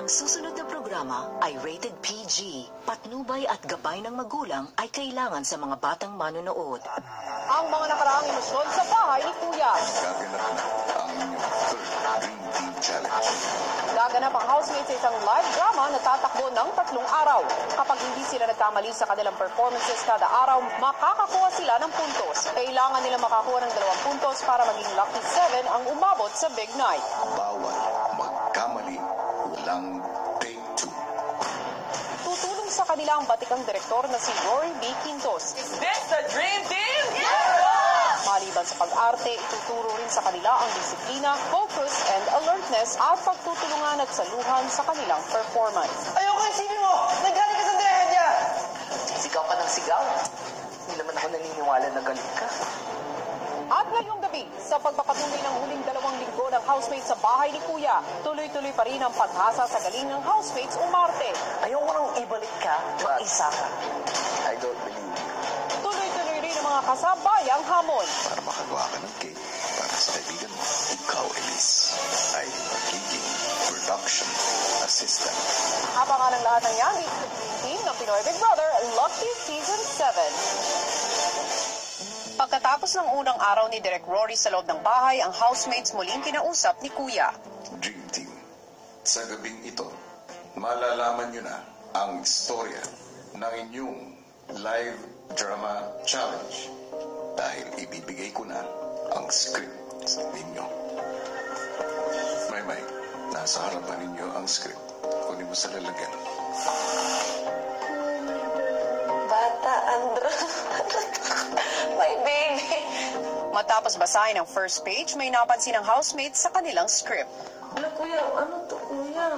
Ang susunod na programa ay rated PG. Patnubay at gabay ng magulang ay kailangan sa mga batang manonood. Ang mga nakaraang emosyon sa bahay ni Kuya. Gaganap na ang inyong third Dream Team Challenge. Gaganap ang housemates sa isang live drama na tatakbo ng 3 araw. Kapag hindi sila nagkamali sa kanilang performances kada araw, makakakuha sila ng puntos. Kailangan nila makakuha ng 2 puntos para maging lucky 7 ang umabot sa big night. Bawal magkamali, walang take 2. Tutulong sa kanila ang batikang direktor na si Rory B. Quintos. Is this the Dream Team? Maliban sa pag-arte, ituturo rin sa kanila ang disiplina, focus, and alertness at pagtutulungan at saluhan sa kanilang performance. Ayoko isipin mo! Nagaling ka sa dehe niya! Sigaw ka ng sigaw. Hindi naman ako naniniwala na galit ka. At ngayong gabi, sa pagpapatuloy ng huling 2 linggo ng housemates sa bahay ni Kuya, tuloy-tuloy pa rin ang pag-asa sa galing ng housemates umarte. Ayoko nang ibalik ka, mag-isa ka. I don't believe you. Tuloy-tuloy rin ang mga kasabayang hamon. Para makagawa ka ng cake para sa kaibigan mo, ikaw, Elise, ay magiging production assistant. Abangan ang lahat ng yan dito sa Dream Team ng Pinoy Big Brother Lucky Season 7. Pagkatapos ng unang araw ni Direk Rory sa loob ng bahay, ang housemates muling kinausap ni Kuya. Dream Team, sa gabing ito, malalaman nyo na ang istorya ng inyong live drama challenge dahil ibibigay ko na ang script ninyo. May, nasa harapan ninyo ang script. Kunin mo sa lalagyan. Bata, Andra. My baby. Matapos basahin ang first page, may napansin ang housemates sa kanilang script. Ano, Kuya? Ano to, Kuya?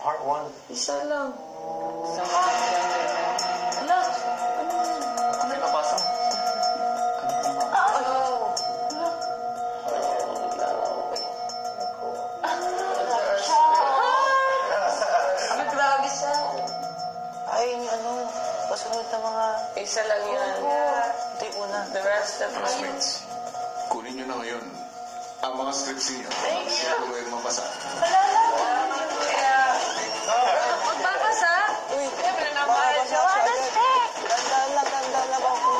Part 1. Isa lang. Hala! Ano yung nabasa mo? Ano, grabe siya. Ay, pasunod na mga... Isa lang yan. Hindi una. The rest of us. Housemates, kunin nyo na ngayon ang mga scripts ninyo. Siguro yung mabasa. Magbabasa? Uy, Siyempre naman. Joanna's text. ganda na ba ako?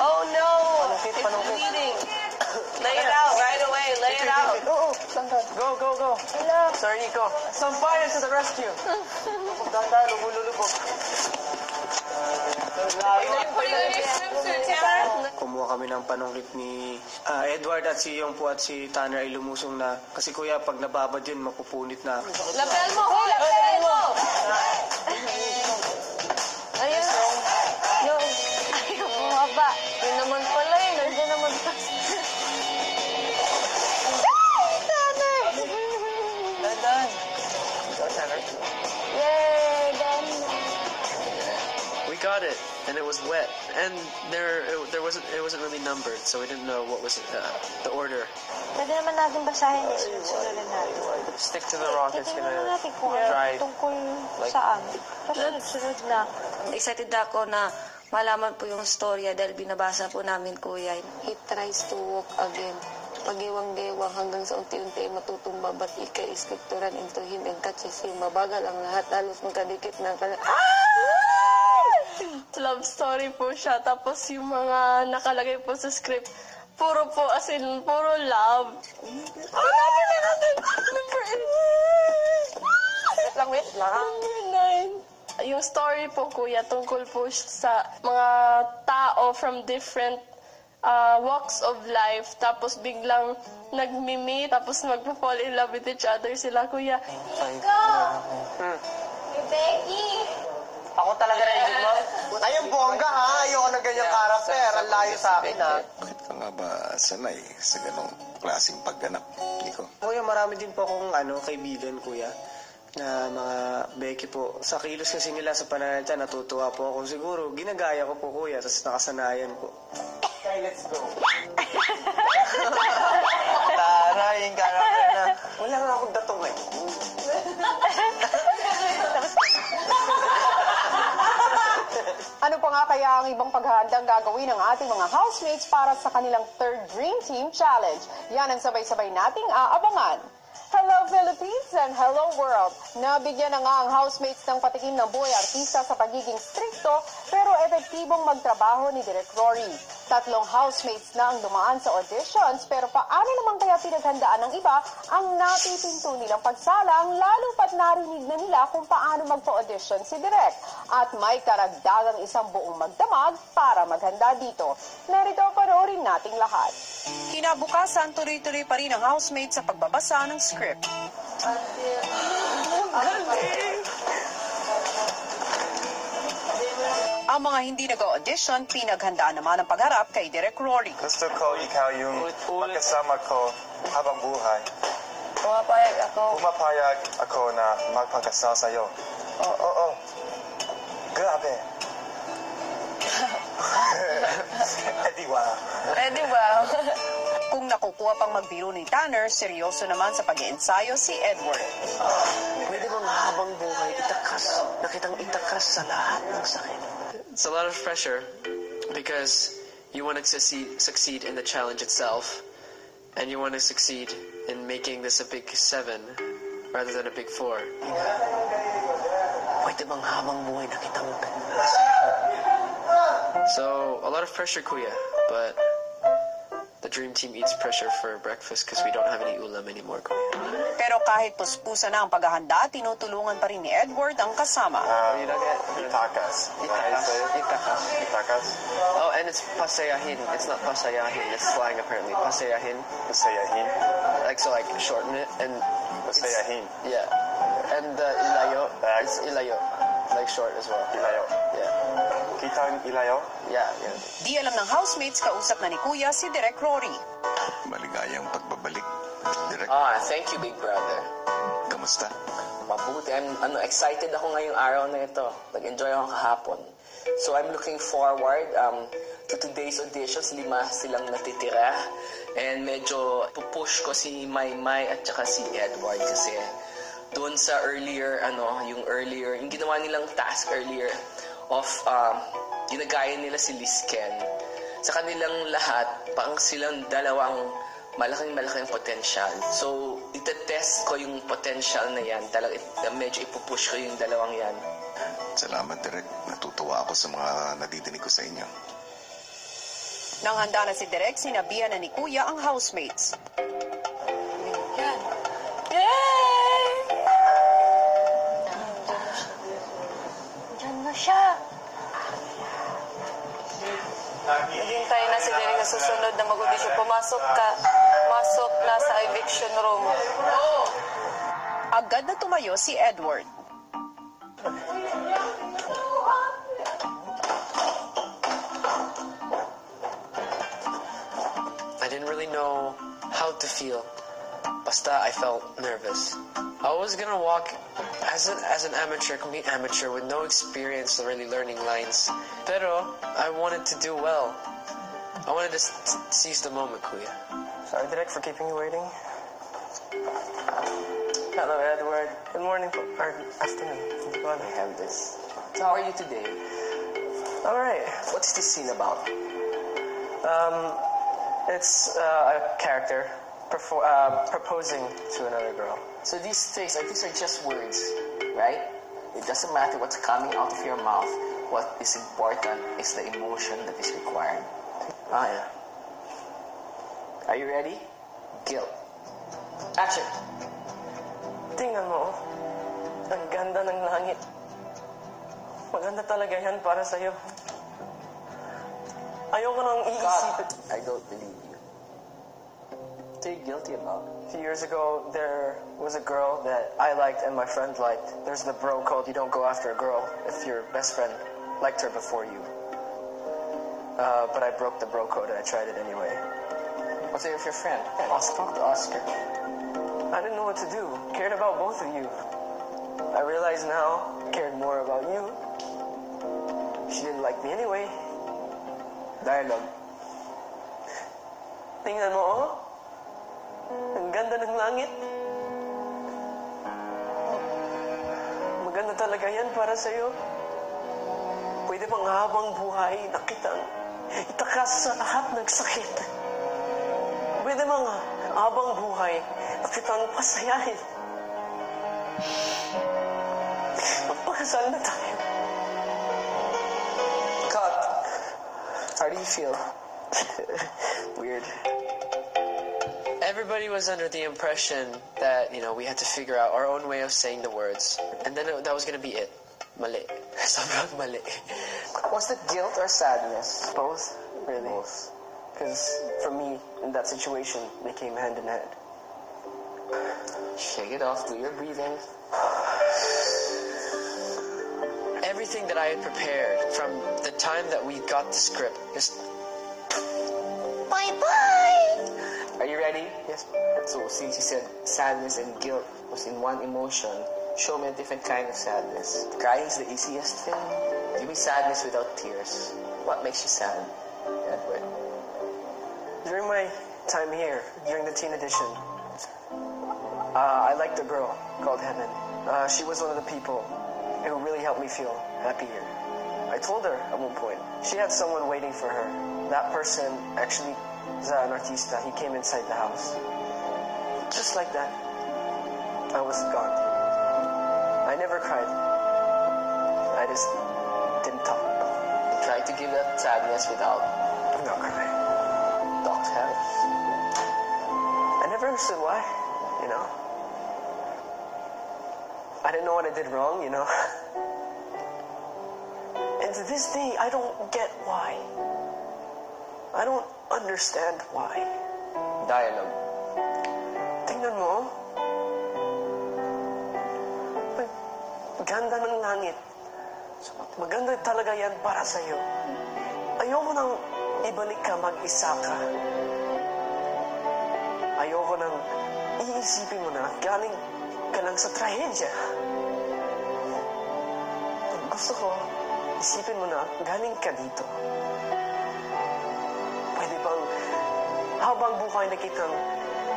Oh no. Panungkit. Bleeding. Lay it out right away. Lay it out. Oo, go. Sir Nico, Sampayan to the rescue. Ganda, lubog. Kumuha kami ng panungkit ni Edward at si Yong po at si Tanner ay lumusong na. Kasi kuya, pag nababad yun, mapupunit na. Lapel mo. Hoy, lapel mo. Ayun. Yung. Ayaw bumaba. Yun naman pala eh. Nandiyan naman pa. Dandan. Yay, done. We got it, and it was wet, and it wasn't really numbered, so we didn't know what was the order. Pwede naman natin basahin eh. Sunod-sunodin natin. Stick to the rock. It's Titignan gonna natin kung dry. tungkol saan. Sunod-sunod na. Excited ako na malaman po yung storya dahil binabasa po namin, Kuya. He tries to walk again. Pagiwang-gewang hanggang sa unti-unti matutumba but ika-scripturan into him and catches him. Mabagal ang lahat. Halos magkadikit na Love story po siya. Tapos yung mga nakalagay po sa script, puro po, as in, puro love. Wait lang. Number 9. Yung story po, Kuya, tungkol po sa mga tao from different walks of life. Tapos biglang nagmimi, tapos magpa-fall in love with each other sila, Kuya. Becky! Ako talaga na mo. Ayun, bongga ha. Ayoko na ganyang karakter. Ang layo sa akin ha. Bakit ka nga ba sanay sa ganong klaseng pagganap, Nico? Kuya, marami din po akong kaibigan, kuya, na mga Becky po. Sa kilos kasi nila sa pananalita, natutuwa po ako. Siguro, ginagaya ko po, kuya, tapos nakasanayan po. Okay, let's go. Tara, yung karakter na. Wala nga akong datong eh. Ano pang nga kaya ang ibang paghahandang gagawin ng ating mga housemates para sa kanilang third Dream Team Challenge? Yan ang sabay-sabay nating aabangan. Hello Philippines and hello world! Nabigyan na nga ang housemates ng patikim ng buhay artista sa pagiging stricto pero epektibong magtrabaho ni Direk Rory. 3 housemates na ang dumaan sa auditions pero paano naman kaya pinaghandaan ng iba ang napipinto nilang pagsalang lalo pat narinig na nila kung paano magpa-audition si Direk. At may karagdagang isang buong magdamag para maghanda dito. Narito panoorin nating lahat. Kinabukasan, tuloy-tuloy pa rin ang housemates sa pagbabasa ng script. Ang mga hindi nag-audition, pinaghandaan naman ang pagharap kay Direk Rory. Gusto ko ikaw yung magkasama ko habang buhay. Pumapayag ako na magpagkasal sa'yo. Oo. Grabe. Edi wow. Kung nakukuha pang magbiro ni Tanner, seryoso naman sa pag-iensayo si Edward. Pwede bang habang buhay nakitang itakas sa lahat ng sakit? It's a lot of pressure because you want to succeed in the challenge itself, and you want to succeed in making this a big 7 rather than a big 4. Pwede bang habang buhay nakitang So, a lot of pressure, Kuya, but the Dream Team eats pressure for breakfast because we don't have any ulam anymore, Kuya. Pero kahit puspusa na ang paghahanda, tinutulungan pa rin ni Edward ang kasama. Itakas. Itakas. Oh, and it's pasayahin. It's not pasayahin. It's slang apparently. Pasayahin. Like shorten it and Pasayahin. Yeah. And ilayo. It's ilayo. Like short as well. Ilayo. Yeah. Kitang ilayo? Yeah. Di alam ng housemates, kausap na ni Kuya si Direk Rory. Maligayang pagbabalik, Direk. Thank you, big brother. Kamusta? Mabuti. Excited ako ngayong araw na ito. Nag-enjoy ako kahapon. So I'm looking forward to today's auditions. 5 silang natitira. And medyo pupush ko si Maymay at saka si Edward kasi doon sa yung ginawa nilang task earlier of ginagaya nila si Liz Ken. Sa kanilang lahat, parang silang dalawang malaking potential. So, itetest ko yung potential na yan. Medyo ipupush ko yung dalawang yan. Salamat, Direk. Natutuwa ako sa mga nadidinig ko sa inyo. Nang handa na si Direk, sinabihan na ni Kuya ang housemates. Yan. Yay! Diyan na siya. Naghintay na si Derek sa susunod na mag-audition. Pumasok na sa eviction room. Agad na tumayo si Edward. I didn't really know how to feel. Basta I felt nervous. I was gonna walk as an amateur, complete amateur with no experience really learning lines. Pero I wanted to do well. I wanted to seize the moment, Kuya. Sorry, Direk, for keeping you waiting. Hello, Edward. Good morning or afternoon. I have this. So how are you today? All right. What's this scene about? It's a character proposing to another girl. So these are just words, right? It doesn't matter what's coming out of your mouth. What is important is the emotion that is required. Yeah. Are you ready? Guilt. Action. Tingnan mo, ang ganda ng langit. Maganda talaga yan para sa'yo. Ayoko nang iisipin. I don't believe you. What are you guilty about? A few years ago, there was a girl that I liked and my friend liked. There's the bro code. You don't go after a girl if your best friend liked her before you. But I broke the bro code and I tried it anyway. What's it with your friend? I'll talk to Oscar. I didn't know what to do. Cared about both of you. I realize now I cared more about you. She didn't like me anyway. Dialogue. Tingnan mo, oh. Ang ganda ng langit. Maganda talaga yan para sa'yo. Pwede bang habang buhay na kitang itakas sa lahat ng sakit? Pwede bang habang buhay na kitang pasayahin? Magpakasal na tayo. Cut. How do you feel? Weird. Everybody was under the impression that, we had to figure out our own way of saying the words. And then that was going to be it. Mali. Sobrang mali. Was it guilt or sadness? Both, really. Both. Because for me, in that situation, they came hand in hand. Shake it off, do your breathing. Everything that I had prepared from the time that we got the script, just... Bye-bye! Are you ready? Yes. So, since you said sadness and guilt was in one emotion, show me a different kind of sadness. Crying is the easiest thing. Give me sadness without tears. What makes you sad, Edward? During my time here, during the teen edition, I liked a girl called Heaven. She was one of the people who really helped me feel happier. I told her at one point, she had someone waiting for her. That person actually is an artista. He came inside the house. Just like that, I was gone. I never cried. I just didn't talk. You tried to give that sadness without crying. Talk help. I never understood why, I didn't know what I did wrong, And to this day, I don't get why. I don't understand why. Dialogue. Tingnan mo. Ganda ng langit. Maganda talaga yan para sa'yo. Ayoko nang ibalik ka, mag-isa ka. Ayoko nang iisipin mo na galing ka lang sa trahedya. Gusto ko, isipin mo na galing ka dito. Pwede bang habang buhay na kitang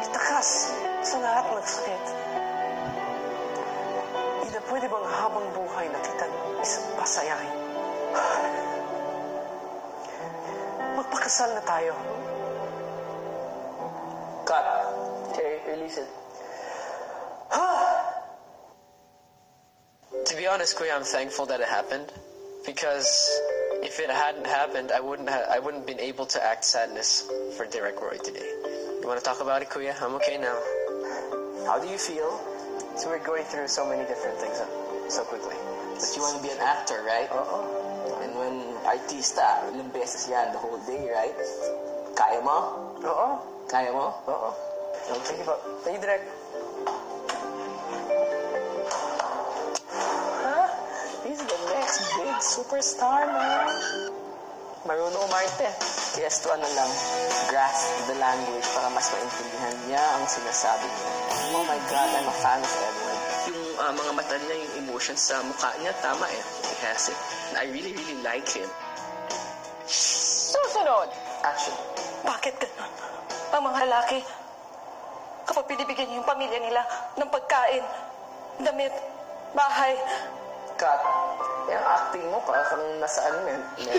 itakas sa lahat ng sakit? Ina, pwede bang habang buhay na kitang isang pasayahin? Magpakasal na tayo. Cut. Okay, release it. To be honest, Kuya, I'm thankful that it happened. Because if it hadn't happened, I wouldn't been able to act sadness for Derek Roy today. You want to talk about it, Kuya? I'm okay now. How do you feel? So we're going through so many different things so quickly. But you want to be an actor, right? And when artista, ilang beses yan the whole day, right? Kaya mo? Kaya mo? Okay. Thank you, Direk. He's the next big superstar, man. Marunong umarte. Kaya to lang, grasp the language para mas maintindihan niya ang sinasabi niya. Oh my God, I'm a fan of Edward. Yung mga mata niya, yung emotions sa mukha niya, tama eh. He has it. And I really, really like him. Susunod! Action. Bakit ganun? Ang mga lalaki, kapag pinibigyan niyo yung pamilya nila ng pagkain, damit, bahay. Cut. Yung acting mo, parang nasa mental.